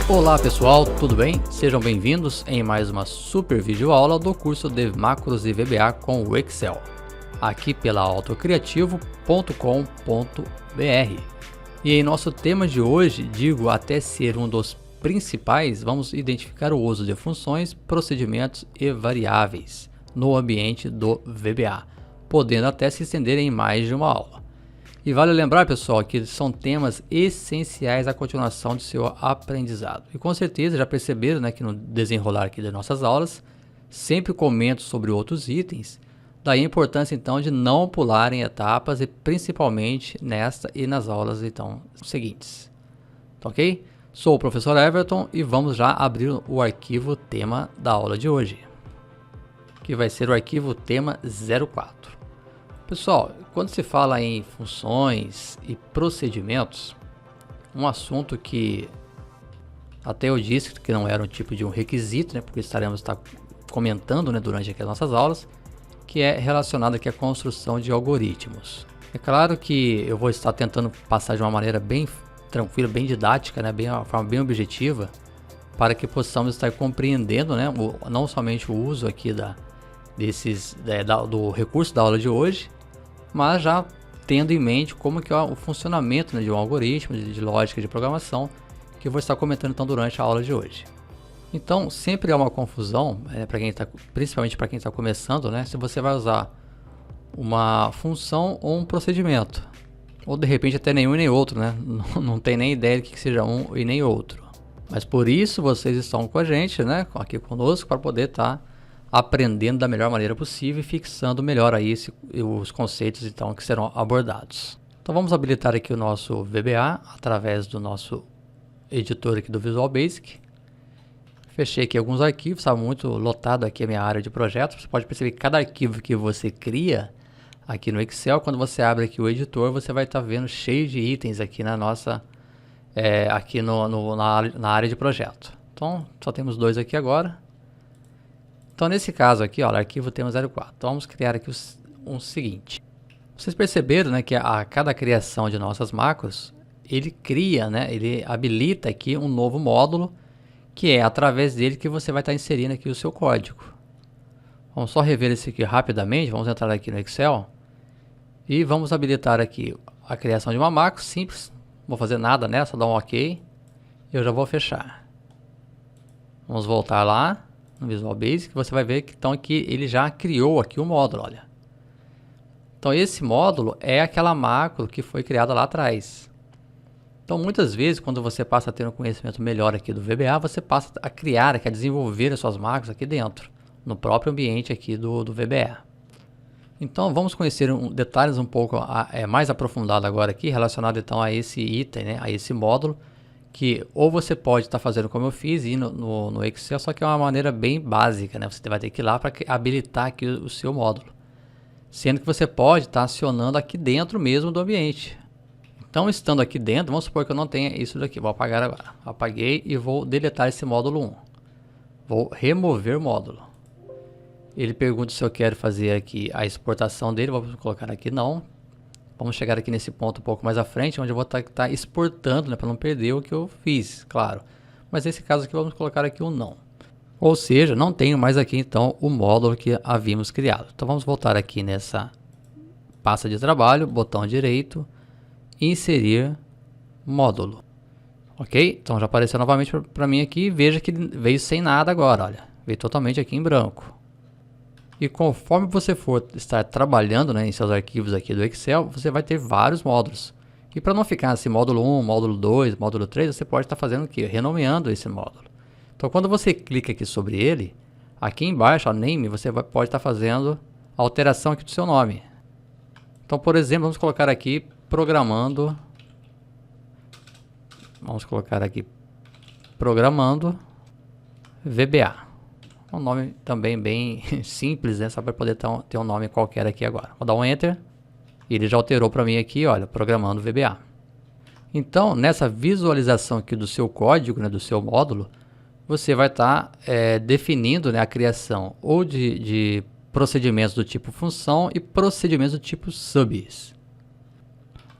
Olá pessoal, tudo bem? Sejam bem-vindos em mais uma super videoaula do curso de Macros e VBA com o Excel, aqui pela autocriativo.com.br. E em nosso tema de hoje, digo até ser um dos principais, vamos identificar o uso de funções, procedimentos e variáveis no ambiente do VBA, podendo até se estender em mais de uma aula. E vale lembrar, pessoal, que são temas essenciais à continuação de seu aprendizado. E com certeza já perceberam, né, que no desenrolar aqui das nossas aulas, sempre comento sobre outros itens, daí a importância então de não pularem etapas e principalmente nesta e nas aulas então seguintes. Tá, ok? Sou o professor Everton e vamos já abrir o arquivo tema da aula de hoje, que vai ser o arquivo tema 04. Pessoal, quando se fala em funções e procedimentos, um assunto que até eu disse que não era um tipo de um requisito, né, porque estaremos comentando, né, durante aqui as nossas aulas, que é relacionado aqui à construção de algoritmos. É claro que eu vou estar tentando passar de uma maneira bem tranquila, bem didática, né, uma forma bem objetiva, para que possamos estar compreendendo, né, não somente o uso aqui do recurso da aula de hoje, mas já tendo em mente como que é o funcionamento, né, de um algoritmo, de lógica de programação, que eu vou estar comentando então durante a aula de hoje. Então sempre há uma confusão, principalmente para quem está começando, né, se você vai usar uma função ou um procedimento, ou de repente até nenhum e nem outro, né, não tem nem ideia do que seja um e nem outro. Mas por isso vocês estão com a gente, né, aqui conosco, para poder estar aprendendo da melhor maneira possível e fixando melhor aí os conceitos então que serão abordados. Então vamos habilitar aqui o nosso VBA através do nosso editor aqui do Visual Basic. Fechei aqui alguns arquivos, está muito lotado aqui a minha área de projetos. Você pode perceber que cada arquivo que você cria aqui no Excel, quando você abre aqui o editor, você vai estar vendo cheio de itens aqui na nossa aqui na área de projeto. Então só temos dois aqui agora. Então nesse caso aqui, ó, arquivo tema 04. Então vamos criar aqui um seguinte. Vocês perceberam, né, que a cada criação de nossas macros, ele cria, né, ele habilita aqui um novo módulo, que é através dele que você vai estar inserindo aqui o seu código. Vamos só rever esse aqui rapidamente, vamos entrar aqui no Excel e vamos habilitar aqui a criação de uma macro simples. Não vou fazer nada nela, só dar um OK e eu já vou fechar. Vamos voltar lá no Visual Basic, você vai ver que então aqui ele já criou aqui o módulo, olha. Então esse módulo é aquela macro que foi criada lá atrás. Então muitas vezes quando você passa a ter um conhecimento melhor aqui do VBA, você passa a criar, a desenvolver as suas macros aqui dentro, no próprio ambiente aqui do VBA. Então vamos conhecer detalhes um pouco mais aprofundado agora aqui, relacionado então a esse item, né, a esse módulo, que ou você pode estar fazendo como eu fiz, ir no Excel, só que é uma maneira bem básica, né? Você vai ter que ir lá para habilitar aqui o seu módulo. Sendo que você pode estar acionando aqui dentro mesmo do ambiente. Então, estando aqui dentro, vamos supor que eu não tenha isso daqui. Vou apagar agora. Apaguei e vou deletar esse módulo 1. Vou remover módulo. Ele pergunta se eu quero fazer aqui a exportação dele. Vou colocar aqui não. Vamos chegar aqui nesse ponto um pouco mais à frente, onde eu vou estar exportando, né, para não perder o que eu fiz, claro. Mas nesse caso aqui vamos colocar aqui um não. Ou seja, não tenho mais aqui então o módulo que havíamos criado. Então vamos voltar aqui nessa pasta de trabalho, botão direito, inserir módulo. Ok? Então já apareceu novamente para mim aqui, veja que veio sem nada agora, olha. Veio totalmente aqui em branco. E conforme você for estar trabalhando, né, em seus arquivos aqui do Excel, você vai ter vários módulos. E para não ficar assim, módulo 1, módulo 2, módulo 3, você pode estar fazendo o quê? Renomeando esse módulo. Então quando você clica aqui sobre ele, aqui embaixo, ó, name, você pode estar fazendo a alteração aqui do seu nome. Então, por exemplo, vamos colocar aqui programando. Vamos colocar aqui programando VBA. Um nome também bem simples, né? Só para poder ter um nome qualquer aqui agora. Vou dar um Enter. E ele já alterou para mim aqui, olha, programando VBA. Então, nessa visualização aqui do seu código, né, do seu módulo, você vai estar definindo, né, a criação ou de procedimentos do tipo função e procedimentos do tipo subs.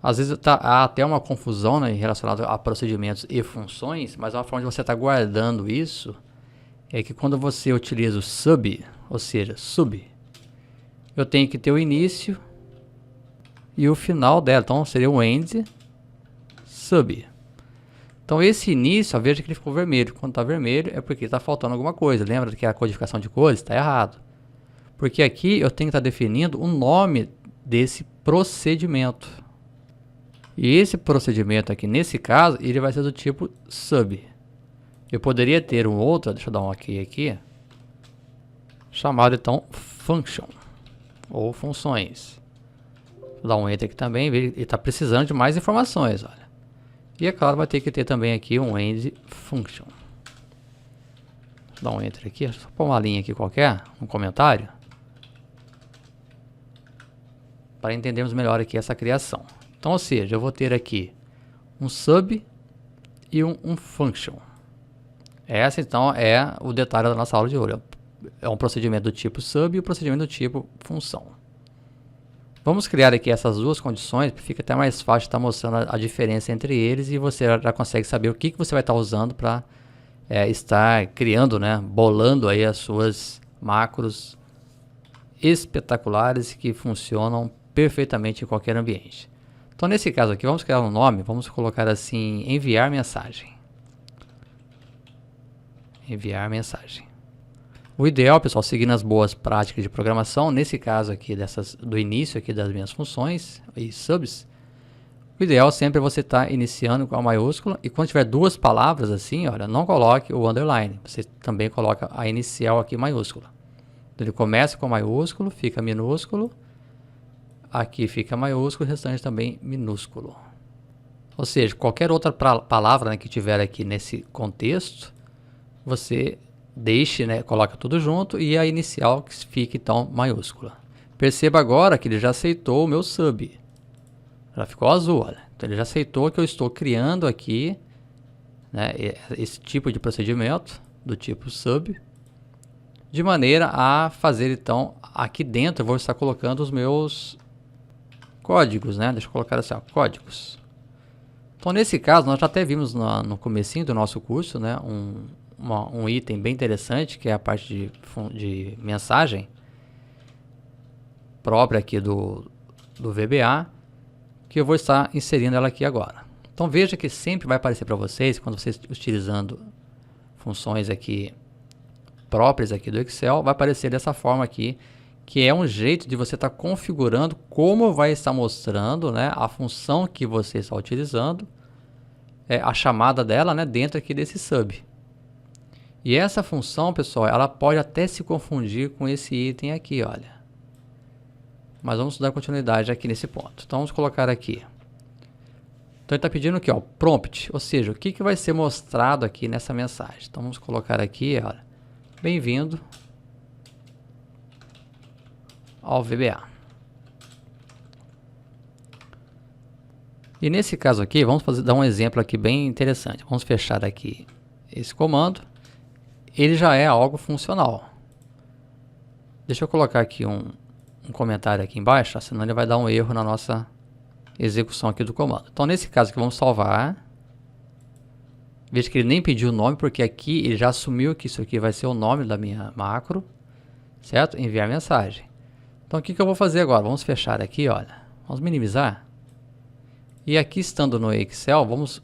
Às vezes há até uma confusão, né, relacionada a procedimentos e funções, mas uma forma de você estar guardando isso é que quando você utiliza o sub, ou seja, sub, eu tenho que ter o início e o final dela. Então seria o end sub. Então esse início, veja que ele ficou vermelho. Quando está vermelho é porque está faltando alguma coisa. Lembra que a codificação de cores está errado. Porque aqui eu tenho que estar definindo o nome desse procedimento. E esse procedimento aqui, nesse caso, ele vai ser do tipo sub. Eu poderia ter um outro, deixa eu dar um ok aqui, chamado então function, ou funções. Vou dar um enter aqui também, ele está precisando de mais informações, olha. E é claro, vai ter que ter também aqui um end function. Vou dar um enter aqui, só pôr uma linha aqui qualquer, um comentário, para entendermos melhor aqui essa criação. Então, ou seja, eu vou ter aqui um sub e um function. Essa então é o detalhe da nossa aula de hoje. É um procedimento do tipo sub e o procedimento do tipo função. Vamos criar aqui essas duas condições, porque fica até mais fácil estar mostrando a diferença entre eles e você já consegue saber o que você vai estar usando para estar criando, né, bolando aí as suas macros espetaculares que funcionam perfeitamente em qualquer ambiente. Então nesse caso aqui, vamos criar um nome, vamos colocar assim, enviar mensagem. Enviar mensagem. O ideal, pessoal, seguindo as boas práticas de programação, nesse caso aqui, do início aqui das minhas funções e subs, o ideal sempre é você estar iniciando com a maiúscula e quando tiver duas palavras assim, olha, não coloque o underline, você também coloca a inicial aqui maiúscula. Então, ele começa com maiúsculo, fica minúsculo, aqui fica maiúsculo, o restante também minúsculo. Ou seja, qualquer outra palavra, né, que tiver aqui nesse contexto, você deixe, né, coloca tudo junto e a inicial que fica então maiúscula. Perceba agora que ele já aceitou o meu sub. Já ficou azul, olha. Então ele já aceitou que eu estou criando aqui, né, esse tipo de procedimento do tipo sub, de maneira a fazer então aqui dentro eu vou estar colocando os meus códigos, né? Deixa eu colocar assim, ó, códigos. Então nesse caso nós já até vimos no comecinho do nosso curso, né, um item bem interessante, que é a parte de mensagem própria aqui do VBA, que eu vou estar inserindo ela aqui agora. Então veja que sempre vai aparecer para vocês, quando vocês utilizando funções aqui próprias aqui do Excel, vai aparecer dessa forma aqui, que é um jeito de você estar configurando como vai estar mostrando, né, a função que você está utilizando, a chamada dela, né, dentro aqui desse sub. E essa função, pessoal, ela pode até se confundir com esse item aqui, olha. Mas vamos dar continuidade aqui nesse ponto. Então vamos colocar aqui. Então ele está pedindo aqui, ó, prompt, ou seja, o que vai ser mostrado aqui nessa mensagem. Então vamos colocar aqui, olha, bem-vindo ao VBA. E nesse caso aqui, vamos dar um exemplo aqui bem interessante. Vamos fechar aqui esse comando. Ele já é algo funcional. Deixa eu colocar aqui um comentário aqui embaixo, senão ele vai dar um erro na nossa execução aqui do comando. Então nesse caso aqui vamos salvar. Veja que ele nem pediu o nome, porque aqui ele já assumiu que isso aqui vai ser o nome da minha macro, certo? Enviar mensagem. Então o que eu vou fazer agora? Vamos fechar aqui, olha. Vamos minimizar. E aqui estando no Excel, vamos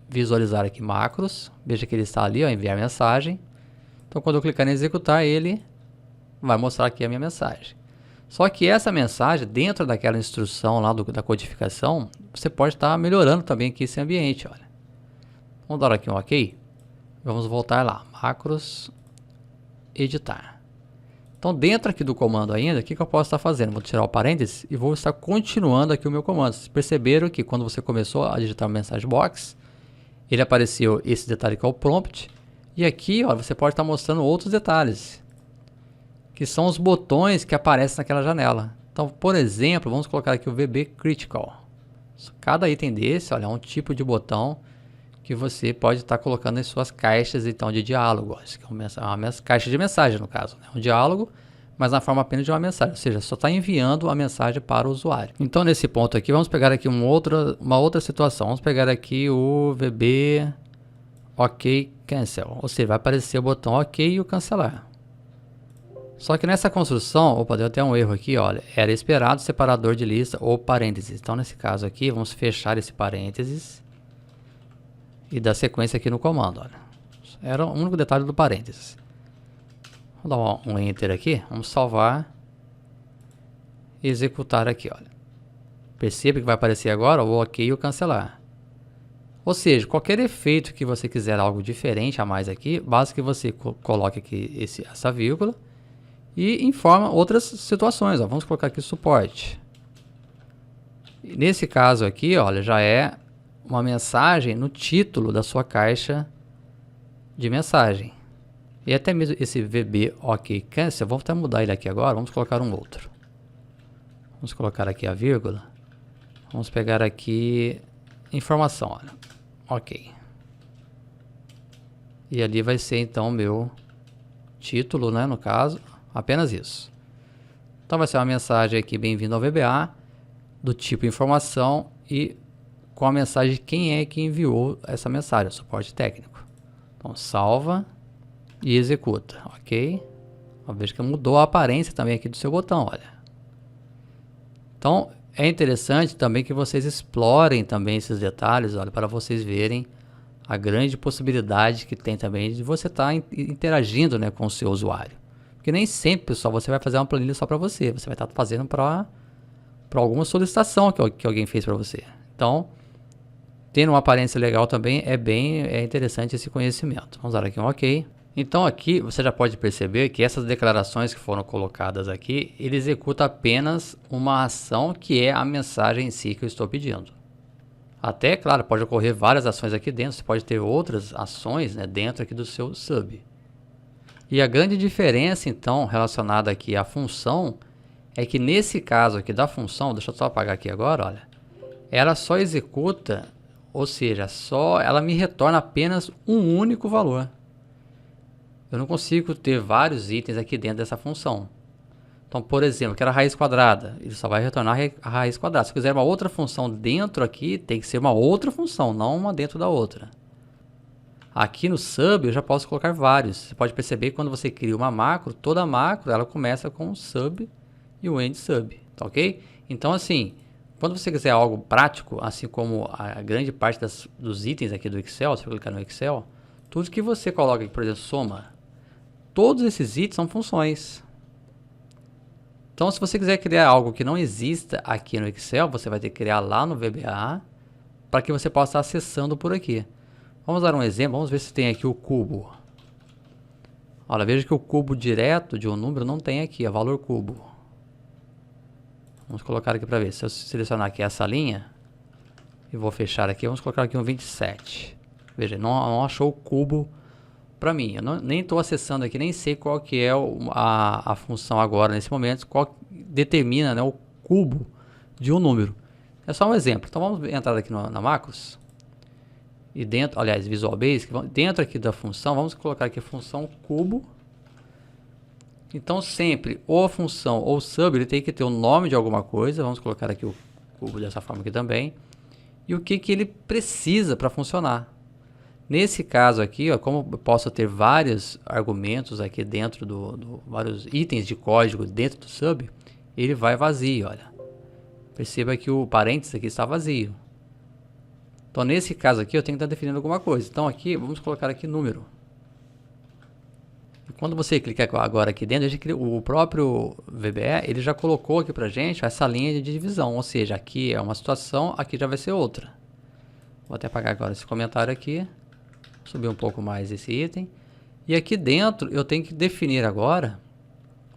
visualizar aqui macros. Veja que ele está ali, ó, enviar mensagem. Então quando eu clicar em executar, ele vai mostrar aqui a minha mensagem. Só que essa mensagem, dentro daquela instrução lá da codificação, você pode estar melhorando também aqui esse ambiente, olha. Vamos dar aqui um OK. Vamos voltar lá, macros, editar. Então dentro aqui do comando ainda, o que eu posso estar fazendo? Vou tirar o parênteses e vou estar continuando aqui o meu comando. Vocês perceberam que quando você começou a digitar o mensagem box, ele apareceu esse detalhe que é o prompt. E aqui, ó, você pode estar mostrando outros detalhes, que são os botões que aparecem naquela janela. Então, por exemplo, vamos colocar aqui o VB Critical. Cada item desse, olha, é um tipo de botão que você pode estar colocando em suas caixas então de diálogo. Que é uma caixa de mensagem no caso, né? Um diálogo, mas na forma apenas de uma mensagem, ou seja, só está enviando a mensagem para o usuário. Então nesse ponto aqui, vamos pegar aqui uma outra situação, vamos pegar aqui o VB OK Cancel, ou seja, vai aparecer o botão OK e o cancelar. Só que nessa construção, opa, deu até um erro aqui, olha, era esperado separador de lista ou parênteses. Então nesse caso aqui, vamos fechar esse parênteses e dar sequência aqui no comando, olha. Era o único detalhe do parênteses. Vou dar um Enter aqui, vamos salvar e executar aqui, olha. Perceba que vai aparecer agora o OK e o cancelar. Ou seja, qualquer efeito que você quiser algo diferente a mais aqui, basta que você coloque aqui essa vírgula e informa outras situações. Ó. Vamos colocar aqui suporte. E nesse caso aqui, olha, já é uma mensagem no título da sua caixa de mensagem. E até mesmo esse VB OK Cancel, vamos até mudar ele aqui agora, vamos colocar um outro. Vamos colocar aqui a vírgula. Vamos pegar aqui informação, olha. OK. E ali vai ser então o meu título, né, no caso, apenas isso. Então vai ser uma mensagem aqui, bem-vindo ao VBA, do tipo informação e com a mensagem de quem é que enviou essa mensagem, suporte técnico. Então salva e executa, ok? Veja que mudou a aparência também aqui do seu botão, olha. Então é interessante também que vocês explorem também esses detalhes, olha, para vocês verem a grande possibilidade que tem também de você estar interagindo, né, com o seu usuário. Porque nem sempre, pessoal, você vai fazer uma planilha só para você. Você vai estar fazendo para alguma solicitação que alguém fez para você. Então, tendo uma aparência legal também é interessante esse conhecimento. Vamos dar aqui um OK. Então aqui você já pode perceber que essas declarações que foram colocadas aqui, ele executa apenas uma ação que é a mensagem em si que eu estou pedindo. Até, claro, pode ocorrer várias ações aqui dentro, você pode ter outras ações, né, dentro aqui do seu sub. E a grande diferença, então, relacionada aqui à função, é que nesse caso aqui da função, deixa eu só apagar aqui agora, olha, ela só executa, ou seja, ela me retorna apenas um único valor. Eu não consigo ter vários itens aqui dentro dessa função. Então, por exemplo, quero a raiz quadrada, ele só vai retornar a raiz quadrada. Se eu quiser uma outra função dentro aqui, tem que ser uma outra função, não uma dentro da outra. Aqui no sub eu já posso colocar vários. Você pode perceber que quando você cria uma macro, toda macro ela começa com o sub e o end sub, tá ok? Então assim, quando você quiser algo prático, assim como a grande parte dos itens aqui do Excel, se você clicar no Excel, tudo que você coloca aqui, por exemplo, soma, todos esses itens são funções. Então se você quiser criar algo que não exista aqui no Excel, você vai ter que criar lá no VBA para que você possa estar acessando por aqui. Vamos dar um exemplo, vamos ver se tem aqui o cubo. Olha, veja que o cubo direto de um número não tem aqui, é valor cubo. Vamos colocar aqui para ver. Se eu selecionar aqui essa linha e vou fechar aqui, vamos colocar aqui um 27. Veja, não achou o cubo para mim. Eu nem estou acessando aqui, nem sei qual que é a função agora, nesse momento, qual determina, né, o cubo de um número. É só um exemplo. Então vamos entrar aqui na macros. E dentro, aliás, Visual Basic, dentro aqui da função, vamos colocar aqui a função cubo. Então sempre, ou a função ou o sub, ele tem que ter o nome de alguma coisa. Vamos colocar aqui o cubo dessa forma aqui também. E o que ele precisa para funcionar. Nesse caso aqui, ó, como eu posso ter vários argumentos aqui dentro vários itens de código dentro do sub, ele vai vazio, olha. Perceba que o parênteses aqui está vazio. Então nesse caso aqui eu tenho que estar definindo alguma coisa. Então aqui, vamos colocar aqui número. E quando você clicar agora aqui dentro, o próprio VBE, ele já colocou aqui pra gente essa linha de divisão. Ou seja, aqui é uma situação, aqui já vai ser outra. Vou até apagar agora esse comentário aqui. Subir um pouco mais esse item. E aqui dentro eu tenho que definir agora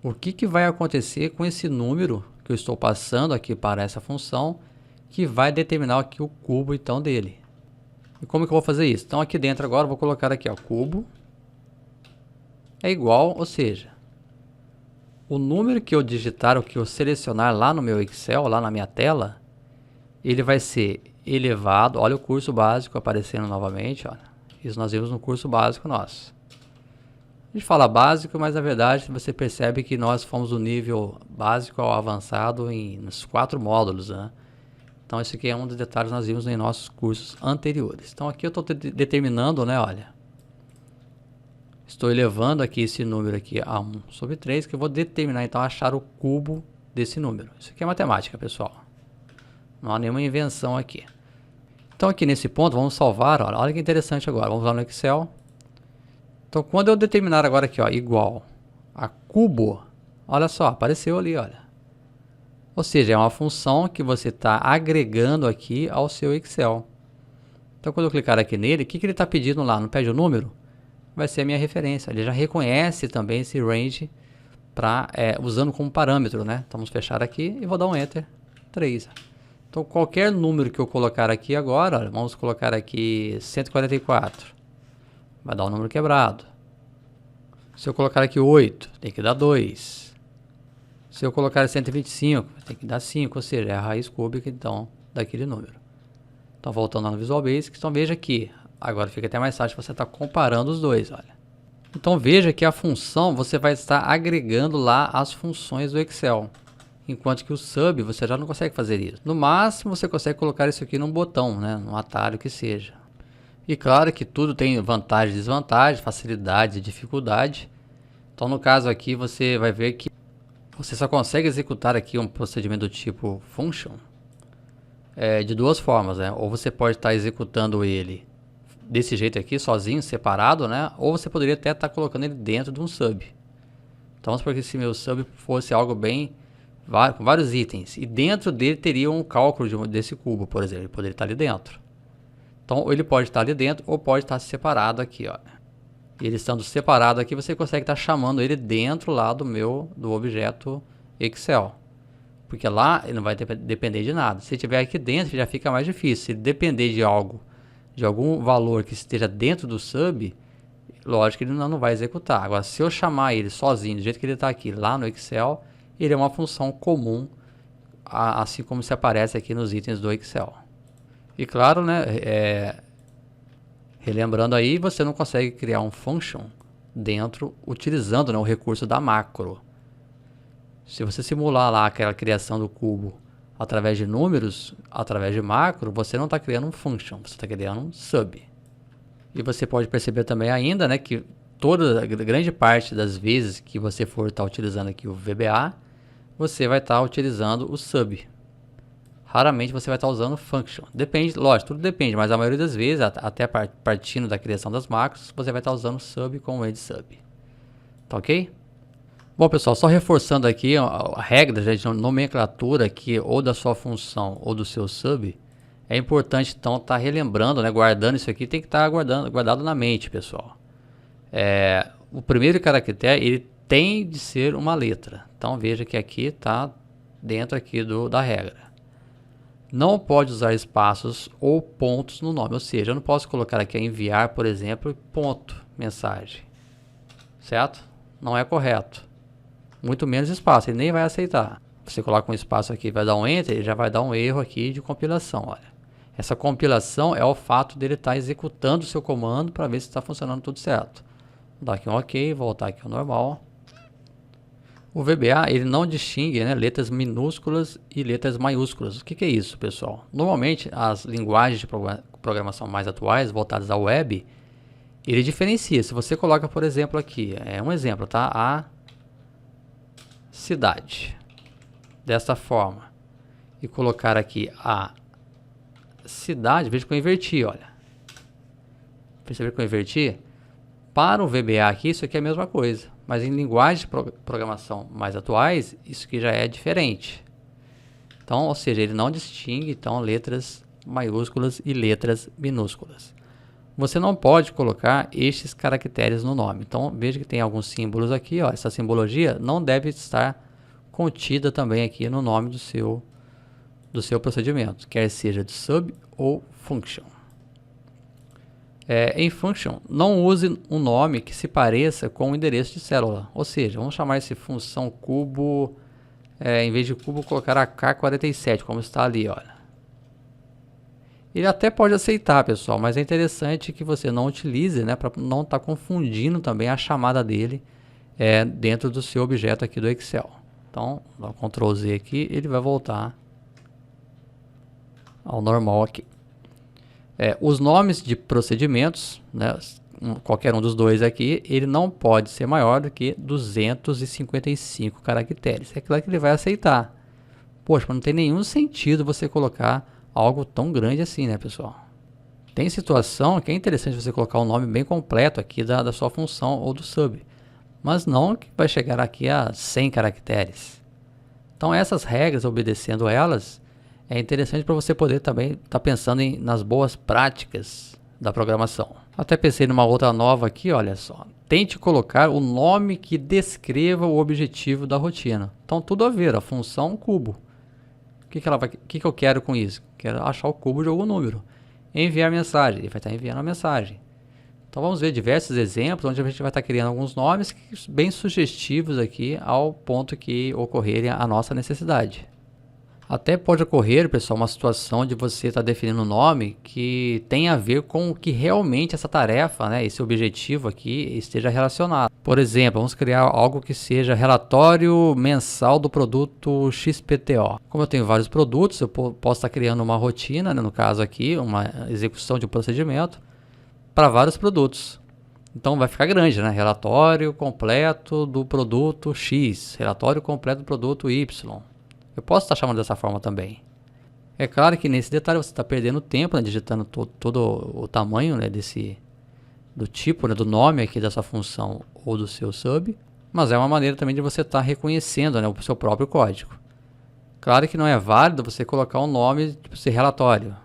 o que vai acontecer com esse número que eu estou passando aqui para essa função, que vai determinar aqui o cubo então dele. E como que eu vou fazer isso? Então aqui dentro agora eu vou colocar aqui, ó, cubo é igual, ou seja, o número que eu digitar, o que eu selecionar lá no meu Excel, lá na minha tela, ele vai ser elevado, olha o curso básico aparecendo novamente, olha. Isso nós vimos no curso básico nosso. A gente fala básico, mas na verdade você percebe que nós fomos do nível básico ao avançado nos 4 módulos, né? Então esse aqui é um dos detalhes que nós vimos em nossos cursos anteriores. Então aqui eu estou determinando, né, olha. Estou elevando aqui esse número aqui a 1 sobre 3, que eu vou determinar então achar o cubo desse número. Isso aqui é matemática, pessoal. Não há nenhuma invenção aqui. Então aqui nesse ponto vamos salvar, olha que interessante agora. Vamos lá no Excel. Então quando eu determinar agora aqui, ó, igual a cubo, olha só, apareceu ali, olha. Ou seja, é uma função que você está agregando aqui ao seu Excel. Então quando eu clicar aqui nele, o que ele está pedindo lá? Não pede o número? Vai ser a minha referência. Ele já reconhece também esse range usando como parâmetro, né? Então vamos fechar aqui e vou dar um Enter. 3. Então qualquer número que eu colocar aqui agora, olha, vamos colocar aqui 144. Vai dar um número quebrado. Se eu colocar aqui 8, tem que dar 2. Se eu colocar 125, tem que dar 5, ou seja, é a raiz cúbica então daquele número. Então voltando lá no Visual Basic, então veja aqui. Agora fica até mais fácil você estar comparando os dois, olha. Então veja que a função você vai estar agregando lá as funções do Excel. Enquanto que o sub você já não consegue fazer isso. No máximo você consegue colocar isso aqui num botão, né? Num atalho que seja. E claro que tudo tem vantagem e desvantagem, facilidade e dificuldade. Então no caso aqui você vai ver que você só consegue executar aqui um procedimento do tipo function de duas formas, né? Ou você pode estar executando ele desse jeito aqui, sozinho, separado, né? Ou você poderia até estar colocando ele dentro de um sub. Então vamos supor que se meu sub fosse algo bem com vários itens e dentro dele teria um cálculo desse cubo, por exemplo, ele poderia estar ali dentro. Então ele pode estar ali dentro ou pode estar separado aqui, ó. E ele estando separado aqui, você consegue estar chamando ele dentro lá do objeto Excel. Porque lá ele não vai depender de nada. Se tiver aqui dentro, já fica mais difícil. Se ele depender de algum valor que esteja dentro do sub, lógico que ele não vai executar. Agora, se eu chamar ele sozinho, do jeito que ele está aqui, lá no Excel, ele é uma função comum, assim como se aparece aqui nos itens do Excel. E claro, né, relembrando aí, você não consegue criar um function dentro, utilizando, né, o recurso da macro. Se você simular lá aquela criação do cubo através de números, através de macro, você não está criando um function, você está criando um sub. E você pode perceber também ainda, né, que grande parte das vezes que você for estar utilizando aqui o VBA, você vai estar utilizando o sub. Raramente você vai estar usando function. Depende, lógico, tudo depende, mas a maioria das vezes, até partindo da criação das macros, você vai estar usando sub com o sub. Tá ok? Bom, pessoal, só reforçando aqui a regra de nomenclatura aqui, ou da sua função ou do seu sub, é importante então estar relembrando, né, guardando isso aqui, tem que estar guardado na mente, pessoal. O primeiro caractere, ele tem de ser uma letra. Então veja que aqui está dentro aqui da regra. Não pode usar espaços ou pontos no nome, ou seja, eu não posso colocar aqui enviar, por exemplo, ponto, mensagem, certo? Não é correto. Muito menos espaço, ele nem vai aceitar. Você coloca um espaço aqui, vai dar um enter, ele já vai dar um erro aqui de compilação, olha. Essa compilação é o fato dele estar executando o seu comando para ver se está funcionando tudo certo. Vou dar aqui um ok, voltar aqui ao normal. O VBA, ele não distingue, né, letras minúsculas e letras maiúsculas. O que é isso, pessoal? Normalmente, as linguagens de programação mais atuais, voltadas à web, ele diferencia. Se você coloca, por exemplo, aqui, um exemplo, tá? A cidade, desta forma, e colocar aqui a cidade, veja que eu inverti, olha. Percebeu que eu inverti? Para o VBA aqui, isso aqui é a mesma coisa. Mas em linguagens de programação mais atuais, isso aqui já é diferente. Então, ou seja, ele não distingue então letras maiúsculas e letras minúsculas. Você não pode colocar estes caracteres no nome. Então, veja que tem alguns símbolos aqui, ó. Essa simbologia não deve estar contida também aqui no nome do seu procedimento, quer seja de sub ou function. Em function, não use um nome que se pareça com o endereço de célula. Ou seja, vamos chamar esse função cubo, em vez de cubo, colocar AK47, como está ali, olha. Ele até pode aceitar, pessoal, mas é interessante que você não utilize, né, para não estar confundindo também a chamada dele dentro do seu objeto aqui do Excel. Então, dá um Ctrl Z aqui, ele vai voltar ao normal aqui. Os nomes de procedimentos, né, qualquer um dos dois aqui, ele não pode ser maior do que 255 caracteres. É claro que ele vai aceitar. Poxa, mas não tem nenhum sentido você colocar algo tão grande assim, né, pessoal? Tem situação que é interessante você colocar o nome bem completo aqui da sua função ou do sub, mas não que vai chegar aqui a 100 caracteres. Então essas regras, obedecendo elas, é interessante para você poder também estar pensando nas boas práticas da programação. Até pensei numa outra nova aqui, olha só. Tente colocar o nome que descreva o objetivo da rotina. Então tudo a ver, a função cubo. O que eu quero com isso? Quero achar o cubo de algum número. Enviar mensagem, ele vai estar enviando a mensagem. Então vamos ver diversos exemplos onde a gente vai estar criando alguns nomes bem sugestivos aqui ao ponto que ocorrerem a nossa necessidade. Até pode ocorrer, pessoal, uma situação de você estar definindo um nome que tem a ver com o que realmente essa tarefa, né, esse objetivo aqui esteja relacionado. Por exemplo, vamos criar algo que seja relatório mensal do produto XPTO. Como eu tenho vários produtos, eu posso estar criando uma rotina, né, no caso aqui, uma execução de um procedimento para vários produtos. Então vai ficar grande, né? Relatório completo do produto X, relatório completo do produto Y. Eu posso estar chamando dessa forma também. É claro que nesse detalhe você está perdendo tempo, né, digitando todo o tamanho, né, do tipo, né, do nome aqui dessa função ou do seu sub, mas é uma maneira também de você estar reconhecendo, né, o seu próprio código. Claro que não é válido você colocar um nome tipo ser relatório,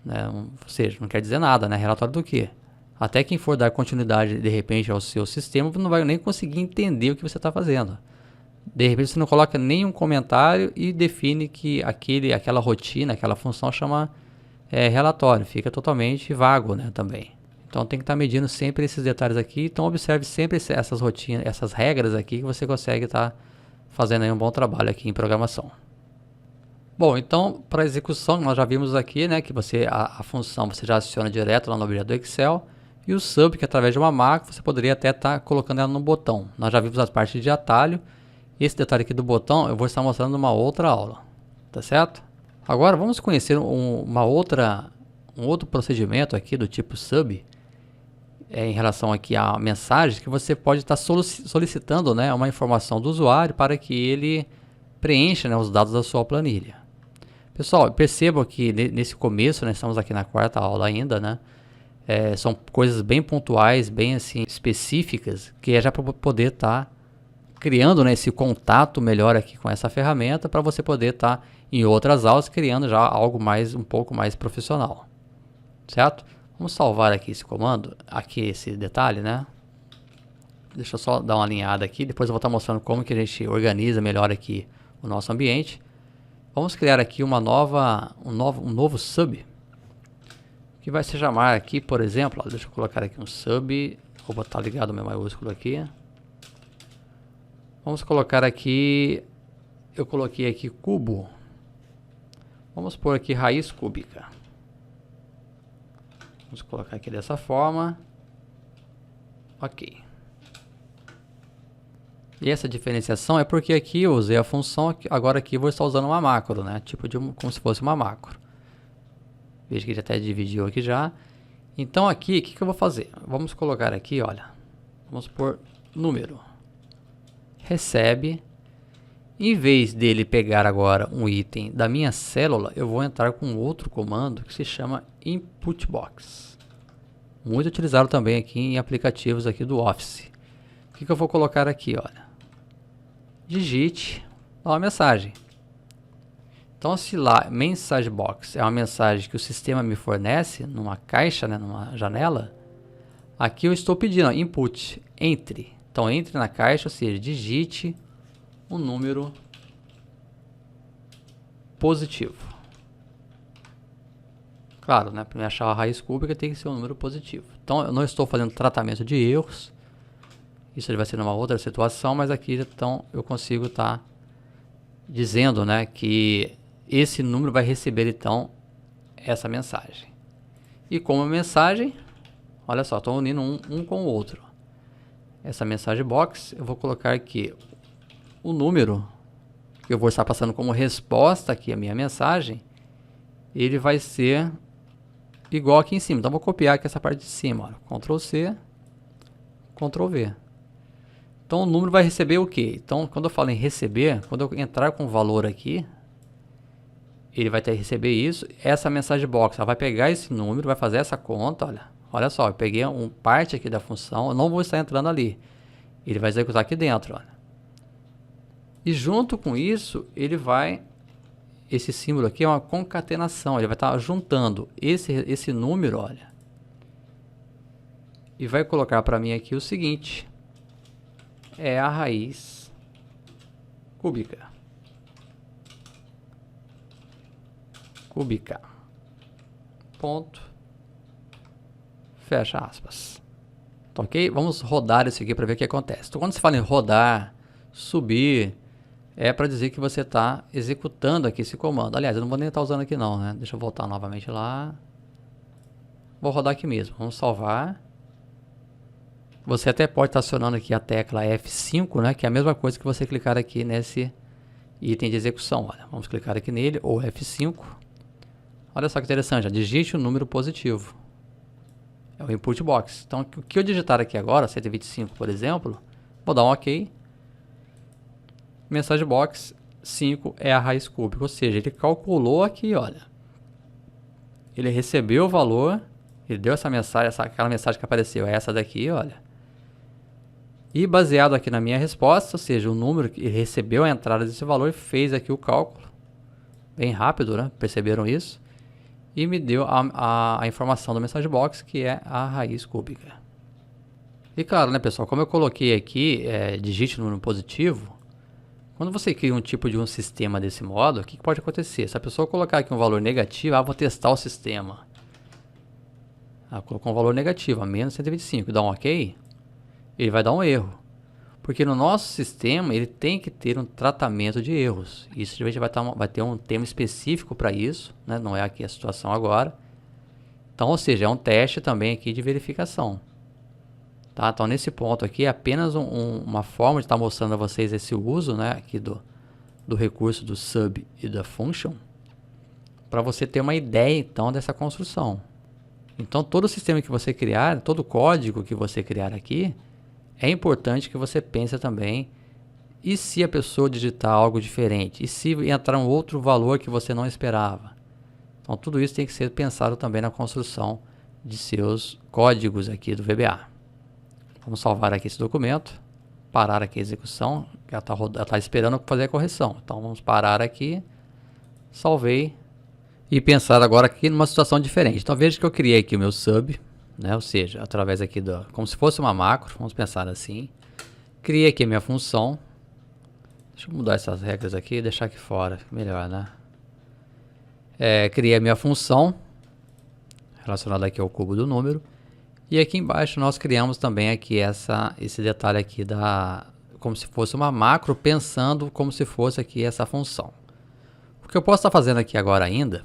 né, ou seja, não quer dizer nada, né, relatório do quê? Até quem for dar continuidade de repente ao seu sistema não vai nem conseguir entender o que você está fazendo. De repente você não coloca nenhum comentário e define que aquela rotina, aquela função chama relatório. Fica totalmente vago, né, também. Então tem que estar medindo sempre esses detalhes aqui. Então observe sempre essas rotinas, essas regras aqui que você consegue estar fazendo aí um bom trabalho aqui em programação. Bom, então para execução nós já vimos aqui, né, que a função você já adiciona direto lá no objeto do Excel. E o sub, que através de uma macro você poderia até estar colocando ela no botão. Nós já vimos as partes de atalho. Esse detalhe aqui do botão eu vou estar mostrando numa outra aula, tá certo? Agora vamos conhecer um outro procedimento aqui do tipo sub, em relação aqui a mensagens, que você pode estar solicitando, né, uma informação do usuário para que ele preencha, né, os dados da sua planilha. Pessoal, percebam que nesse começo, né, estamos aqui na quarta aula ainda, né? São coisas bem pontuais, bem assim específicas, que é já para poder estar criando, né, esse contato melhor aqui com essa ferramenta para você poder estar em outras aulas criando já algo um pouco mais profissional, certo? Vamos salvar aqui esse comando, aqui esse detalhe, né? Deixa eu só dar uma alinhada aqui, depois eu vou estar mostrando como que a gente organiza melhor aqui o nosso ambiente. Vamos criar aqui um novo sub, que vai se chamar aqui, por exemplo, deixa eu colocar aqui um sub, vou botar ligado o meu maiúsculo aqui. Vamos colocar aqui, eu coloquei aqui cubo, vamos pôr aqui raiz cúbica. Vamos colocar aqui dessa forma, ok. E essa diferenciação é porque aqui eu usei a função, agora aqui eu vou estar usando uma macro, né, tipo como se fosse uma macro. Veja que ele até dividiu aqui já. Então aqui, o que eu vou fazer? Vamos colocar aqui, olha. Vamos pôr número. Recebe. Em vez dele pegar agora um item da minha célula, eu vou entrar com outro comando que se chama input-box. Muito utilizado também aqui em aplicativos aqui do Office. O que eu vou colocar aqui, olha. Digite uma mensagem. Então, se lá message box é uma mensagem que o sistema me fornece numa caixa, né, numa janela, aqui eu estou pedindo, ó, input, entre. Então, entre na caixa, ou seja, digite um número positivo. Claro, né, para me achar a raiz cúbica tem que ser um número positivo. Então, eu não estou fazendo tratamento de erros. Isso vai ser numa outra situação, mas aqui então eu consigo estar dizendo, né, que esse número vai receber então essa mensagem. E como mensagem, olha só, estou unindo um com o outro. Essa mensagem box, eu vou colocar aqui o número que eu vou estar passando como resposta aqui a minha mensagem. Ele vai ser igual aqui em cima. Então, vou copiar aqui essa parte de cima. Ó. Ctrl C, Ctrl V. Então, o número vai receber o quê? Então, quando eu falo em receber, quando eu entrar com o valor aqui, ele vai ter que receber isso. Essa mensagem box, ela vai pegar esse número, vai fazer essa conta, olha só, eu peguei parte aqui da função, eu não vou estar entrando ali. Ele vai executar aqui dentro, olha. E junto com isso, ele vai, esse símbolo aqui é uma concatenação, ele vai estar juntando esse número, olha. E vai colocar para mim aqui o seguinte, é a raiz cúbica. Ponto, fecha aspas. Tá, ok? Vamos rodar isso aqui para ver o que acontece. Então, quando você fala em rodar, subir, é para dizer que você está executando aqui esse comando. Aliás, eu não vou nem estar usando aqui não, né? Deixa eu voltar novamente lá. Vou rodar aqui mesmo. Vamos salvar. Você até pode estar acionando aqui a tecla F5, né? Que é a mesma coisa que você clicar aqui nesse item de execução. Olha, vamos clicar aqui nele, ou F5. Olha só que interessante, ó, digite um número positivo. É o input box. Então, o que eu digitar aqui agora, 125, por exemplo, vou dar um OK. Mensagem box 5 é a raiz cúbica, ou seja, ele calculou aqui, olha. Ele recebeu o valor, ele deu essa mensagem, aquela mensagem que apareceu, é essa daqui, olha. E baseado aqui na minha resposta, ou seja, o número que ele recebeu a entrada desse valor e fez aqui o cálculo. Bem rápido, né? Perceberam isso? E me deu a informação do mensagem box, que é a raiz cúbica. E claro, né, pessoal, como eu coloquei aqui, digite o número positivo, quando você cria um tipo de um sistema desse modo, o que pode acontecer? Se a pessoa colocar aqui um valor negativo, vou testar o sistema. Colocou um valor negativo, a menos 125, dá um OK, ele vai dar um erro. Porque no nosso sistema, ele tem que ter um tratamento de erros. Isso a gente vai ter um tema específico para isso, né? Não é aqui a situação agora. Então, ou seja, é um teste também aqui de verificação. Tá? Então, nesse ponto aqui, é apenas uma forma de estar mostrando a vocês esse uso, né? Aqui do recurso do sub e da function, para você ter uma ideia, então, dessa construção. Então, todo o sistema que você criar, todo o código que você criar aqui, é importante que você pense também, e se a pessoa digitar algo diferente? E se entrar um outro valor que você não esperava? Então, tudo isso tem que ser pensado também na construção de seus códigos aqui do VBA. Vamos salvar aqui esse documento, parar aqui a execução, que ela está esperando fazer a correção. Então, vamos parar aqui, salvei, e pensar agora aqui numa situação diferente. Então, veja que eu criei aqui o meu sub, né? Ou seja, através aqui como se fosse uma macro, vamos pensar assim. Criei aqui a minha função. Deixa eu mudar essas regras aqui e deixar aqui fora, melhor, né? Criei a minha função relacionada aqui ao cubo do número. E aqui embaixo nós criamos também aqui esse detalhe aqui como se fosse uma macro, pensando como se fosse aqui essa função. O que eu posso estar fazendo aqui agora ainda,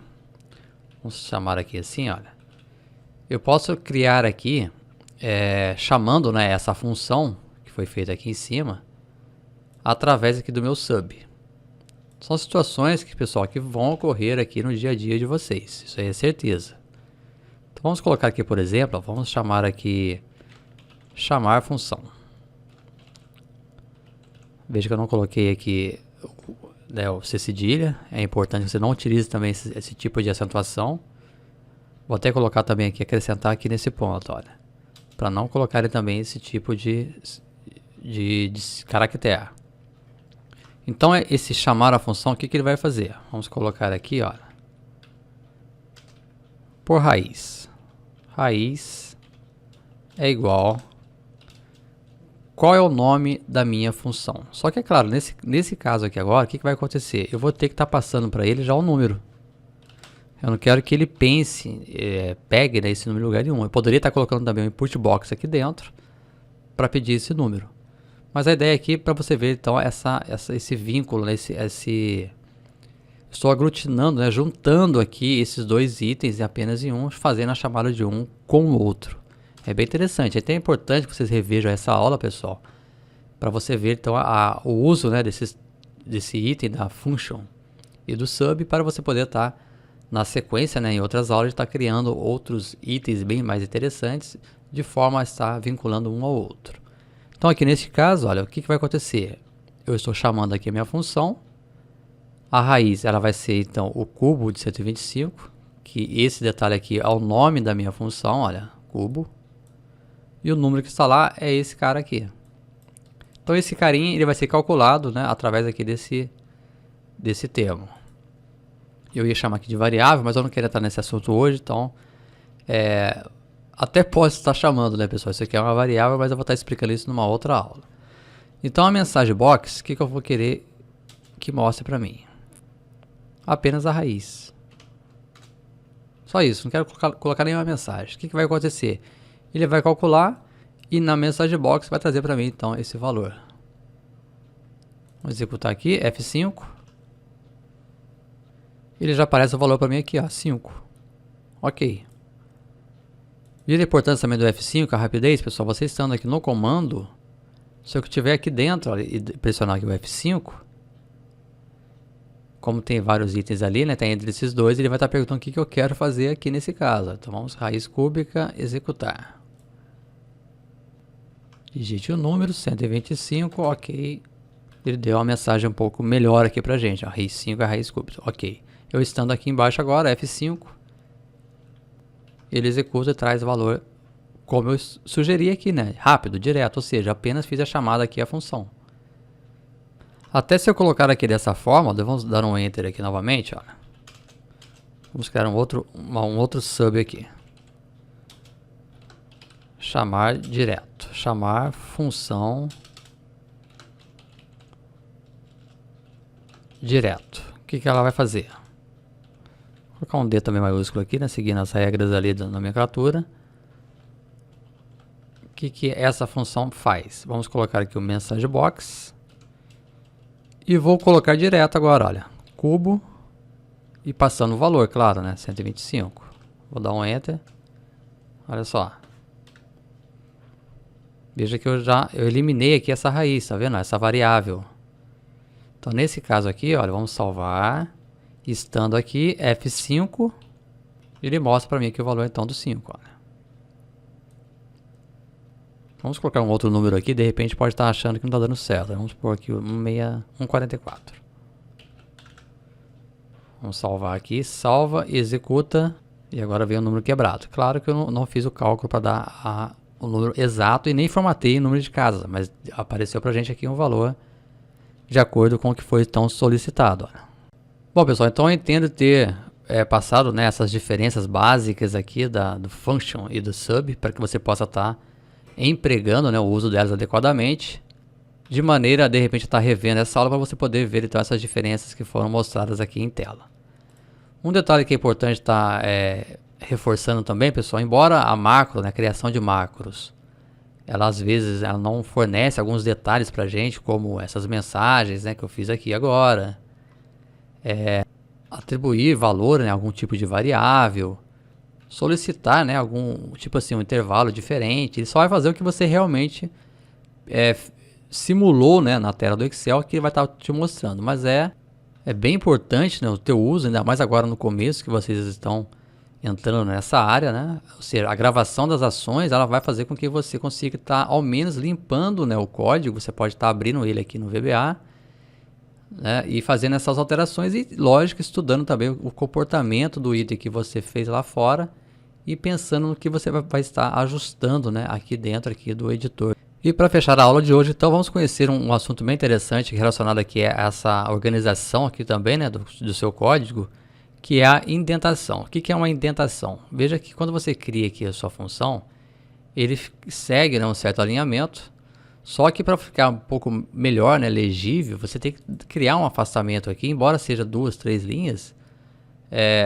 vamos chamar aqui assim, olha. Eu posso criar aqui, chamando, né, essa função que foi feita aqui em cima, através aqui do meu sub. São situações que, pessoal, que vão ocorrer aqui no dia a dia de vocês. Isso aí é certeza. Então, vamos colocar aqui, por exemplo, vamos chamar aqui, chamar função. Veja que eu não coloquei aqui o C cedilha. É importante que você não utilize também esse tipo de acentuação. Vou até colocar também aqui, acrescentar aqui nesse ponto, olha. Para não colocarem também esse tipo de caractere. Então, esse chamar a função, o que ele vai fazer? Vamos colocar aqui, olha. Por raiz. Raiz é igual. Qual é o nome da minha função? Só que, é claro, nesse caso aqui agora, o que vai acontecer? Eu vou ter que estar passando para ele já o número. Eu não quero que ele pense, pegue, né, esse número em lugar nenhum. Eu poderia estar colocando também um input box aqui dentro para pedir esse número. Mas a ideia aqui é para você ver então esse vínculo, né, esse estou aglutinando, né, juntando aqui esses dois itens apenas em um, fazendo a chamada de um com o outro. É bem interessante, é até importante que vocês revejam essa aula, pessoal, para você ver então o uso, né, desse item da function e do sub, para você poder estar na sequência, né, em outras aulas, estar criando outros itens bem mais interessantes, de forma a estar vinculando um ao outro. Então aqui nesse caso, olha, o que vai acontecer? Eu estou chamando aqui a minha função, a raiz ela vai ser então o cubo de 125, que esse detalhe aqui é o nome da minha função, olha, cubo, e o número que está lá é esse cara aqui. Então esse carinha ele vai ser calculado, né, através aqui desse termo. Eu ia chamar aqui de variável, mas eu não queria estar nesse assunto hoje, então até posso estar chamando, né, pessoal? Isso aqui é uma variável, mas eu vou estar explicando isso numa outra aula. Então a mensagem box, o que eu vou querer que mostre para mim? Apenas a raiz. Só isso, não quero colocar nenhuma mensagem. O que vai acontecer? Ele vai calcular e na mensagem box vai trazer para mim então esse valor. Vamos executar aqui, F5. Ele já aparece o valor para mim aqui, ó, 5. Ok. E a importância também do F5, a rapidez, pessoal, você estando aqui no comando, se eu estiver aqui dentro, ó, e pressionar aqui o F5, como tem vários itens ali, né, tá entre esses dois, ele vai estar perguntando o que eu quero fazer aqui nesse caso. Então vamos, raiz cúbica, executar. Digite o número, 125, ok. Ele deu uma mensagem um pouco melhor aqui pra gente, ó, raiz 5 é a raiz cúbica, ok. Eu estando aqui embaixo agora, F5, ele executa e traz o valor como eu sugeri aqui, né? Rápido, direto, ou seja, apenas fiz a chamada aqui à função. Até se eu colocar aqui dessa forma, vamos dar um Enter aqui novamente, olha. Vamos criar um outro sub aqui. Chamar direto, chamar função direto. O que ela vai fazer? Vou colocar um D também maiúsculo aqui, né? Seguindo as regras ali da nomenclatura. O que essa função faz? Vamos colocar aqui o message box. E vou colocar direto agora, olha. Cubo. E passando o valor, claro, né? 125. Vou dar um Enter. Olha só. Veja que eu eliminei aqui essa raiz, tá vendo? Essa variável. Então nesse caso aqui, olha, vamos salvar. Estando aqui, F5, ele mostra para mim aqui o valor então do 5. Olha. Vamos colocar um outro número aqui, de repente pode estar achando que não está dando certo. Vamos pôr aqui o 144. Vamos salvar aqui, salva, executa, e agora vem o número quebrado. Claro que eu não fiz o cálculo para dar o número exato e nem formatei o número de casa, mas apareceu para a gente aqui um valor de acordo com o que foi então solicitado. Olha. Bom, pessoal, então eu entendo ter passado, né, essas diferenças básicas aqui do function e do sub, para que você possa estar empregando, né, o uso delas adequadamente, de maneira a de repente estar revendo essa aula para você poder ver então essas diferenças que foram mostradas aqui em tela. Um detalhe que é importante estar reforçando também, pessoal, embora a macro, né, a criação de macros, ela às vezes ela não fornece alguns detalhes para a gente, como essas mensagens, né, que eu fiz aqui agora. Atribuir valor, né, algum tipo de variável, solicitar, né, algum tipo assim, um intervalo diferente. Ele só vai fazer o que você realmente simulou, né, na tela do Excel, que ele vai estar te mostrando. Mas é bem importante, né, o teu uso, ainda mais agora no começo que vocês estão entrando nessa área, né? Ou seja, a gravação das ações ela vai fazer com que você consiga estar ao menos limpando, né, o código. Você pode estar abrindo ele aqui no VBA, né, e fazendo essas alterações e, lógico, estudando também o comportamento do item que você fez lá fora e pensando no que você vai estar ajustando, né, aqui dentro do editor. E para fechar a aula de hoje, então vamos conhecer um assunto bem interessante relacionado aqui a essa organização aqui também, né, do seu código, que é a indentação. O que é uma indentação? Veja que quando você cria aqui a sua função, ele segue, né, um certo alinhamento. Só que para ficar um pouco melhor, né, legível, você tem que criar um afastamento aqui, embora seja 2, 3 linhas,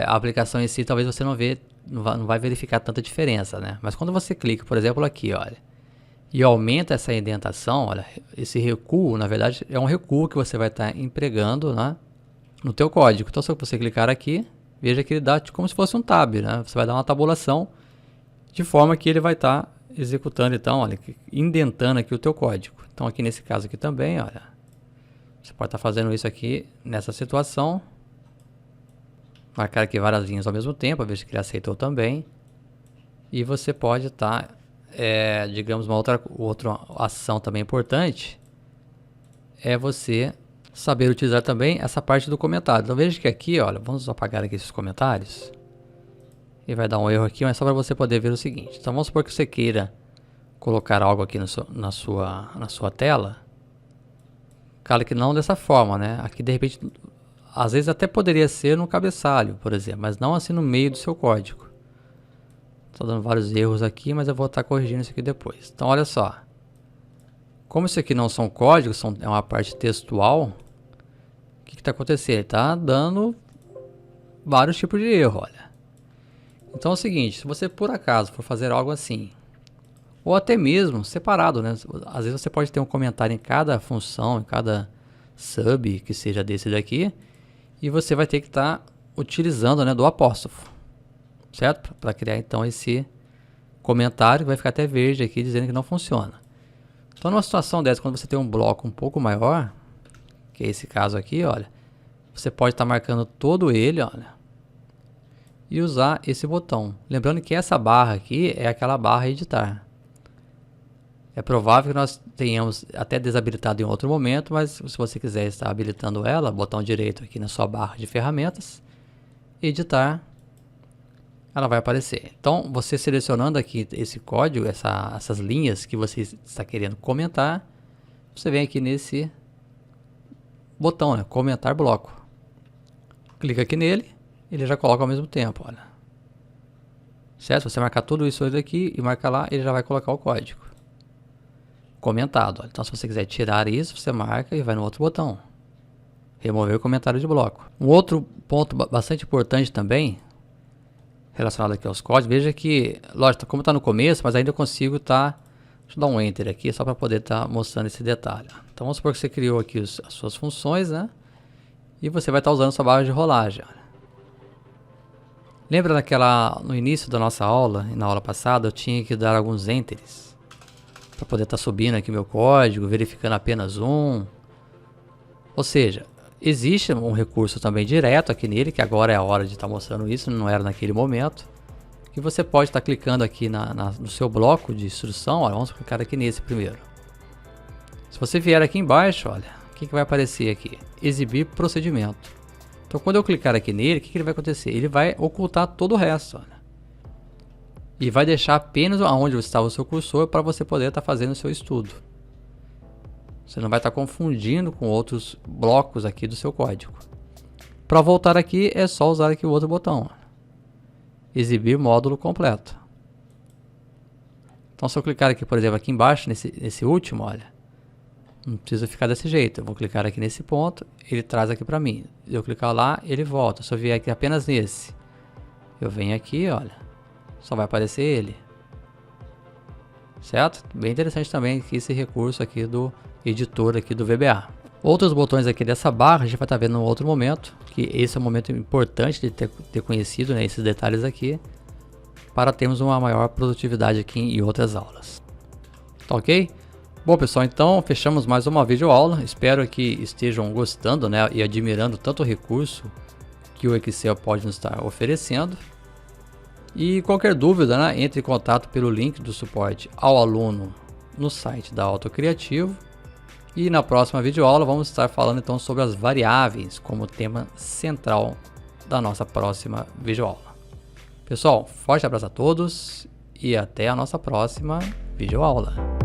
a aplicação em si talvez você não vai verificar tanta diferença, né? Mas quando você clica, por exemplo, aqui, olha, e aumenta essa indentação, olha, esse recuo, na verdade, é um recuo que você vai estar empregando, né, no teu código. Então se você clicar aqui, veja que ele dá como se fosse um tab, né? Você vai dar uma tabulação de forma que ele vai estar executando, então, olha, indentando aqui o teu código. Então aqui nesse caso aqui também, olha, você pode estar fazendo isso aqui nessa situação. Marcar aqui várias linhas ao mesmo tempo, ver se ele aceitou também. E você pode estar, digamos, uma outra ação também importante é você saber utilizar também essa parte do comentário. Então veja que aqui, olha, vamos apagar aqui esses comentários. E vai dar um erro aqui, mas só para você poder ver o seguinte. Então vamos supor que você queira colocar algo aqui na sua tela. Claro que não dessa forma, né? Aqui de repente, às vezes até poderia ser no cabeçalho, por exemplo, mas não assim no meio do seu código. Estou dando vários erros aqui, mas eu vou estar corrigindo isso aqui depois. Então olha só. Como isso aqui não são códigos, é uma parte textual, o que está acontecendo? Ele está dando vários tipos de erro, olha. Então é o seguinte, se você por acaso for fazer algo assim, ou até mesmo separado, né? Às vezes você pode ter um comentário em cada função, em cada sub que seja desse daqui, e você vai ter que estar utilizando, né, do apóstrofo, certo? Para criar então esse comentário que vai ficar até verde aqui dizendo que não funciona. Então numa situação dessa, quando você tem um bloco um pouco maior, que é esse caso aqui, olha, você pode estar marcando todo ele, olha, e usar esse botão. Lembrando que essa barra aqui é aquela barra editar. É provável que nós tenhamos até desabilitado em outro momento, mas se você quiser estar habilitando ela, botão direito aqui na sua barra de ferramentas, editar, ela vai aparecer. Então você selecionando aqui esse código, essas linhas que você está querendo comentar, você vem aqui nesse botão, né, comentar bloco. Clica aqui nele. Ele já coloca ao mesmo tempo, olha. Certo? Se você marcar tudo isso aqui e marcar lá, ele já vai colocar o código comentado, olha. Então se você quiser tirar isso, você marca e vai no outro botão. Remover o comentário de bloco. Um outro ponto bastante importante também, relacionado aqui aos códigos, veja que, lógico, como está no começo, mas ainda eu consigo estar... Deixa eu dar um Enter aqui, só para poder estar mostrando esse detalhe. Então vamos supor que você criou aqui as suas funções, né? E você vai estar usando sua barra de rolagem, olha. Lembra no início da nossa aula, e na aula passada, eu tinha que dar alguns enters para poder estar subindo aqui meu código, verificando apenas um. Ou seja, existe um recurso também direto aqui nele, que agora é a hora de estar mostrando isso, não era naquele momento, que você pode estar clicando aqui no seu bloco de instrução. Olha, vamos clicar aqui nesse primeiro. Se você vier aqui embaixo, olha, o que vai aparecer aqui? Exibir procedimento. Então quando eu clicar aqui nele, o que ele vai acontecer? Ele vai ocultar todo o resto, olha. E vai deixar apenas onde estava o seu cursor para você poder estar fazendo o seu estudo. Você não vai estar confundindo com outros blocos aqui do seu código. Para voltar aqui é só usar aqui o outro botão, olha. Exibir módulo completo. Então se eu clicar aqui, por exemplo, aqui embaixo, nesse último, olha. Não precisa ficar desse jeito. Eu vou clicar aqui nesse ponto, ele traz aqui para mim. Se eu clicar lá, ele volta. Se eu vier aqui apenas nesse, eu venho aqui, olha, só vai aparecer ele. Certo? Bem interessante também aqui esse recurso aqui do editor aqui do VBA. Outros botões aqui dessa barra a gente vai estar vendo em outro momento, que esse é um momento importante de ter conhecido, né, esses detalhes aqui, para termos uma maior produtividade aqui em outras aulas. Tá ok? Bom pessoal, então fechamos mais uma videoaula. Espero que estejam gostando, né, e admirando tanto o recurso que o Excel pode nos estar oferecendo. E qualquer dúvida, né, entre em contato pelo link do suporte ao aluno no site da AutoCriativo. E na próxima videoaula vamos estar falando então sobre as variáveis como tema central da nossa próxima videoaula. Pessoal, forte abraço a todos e até a nossa próxima videoaula.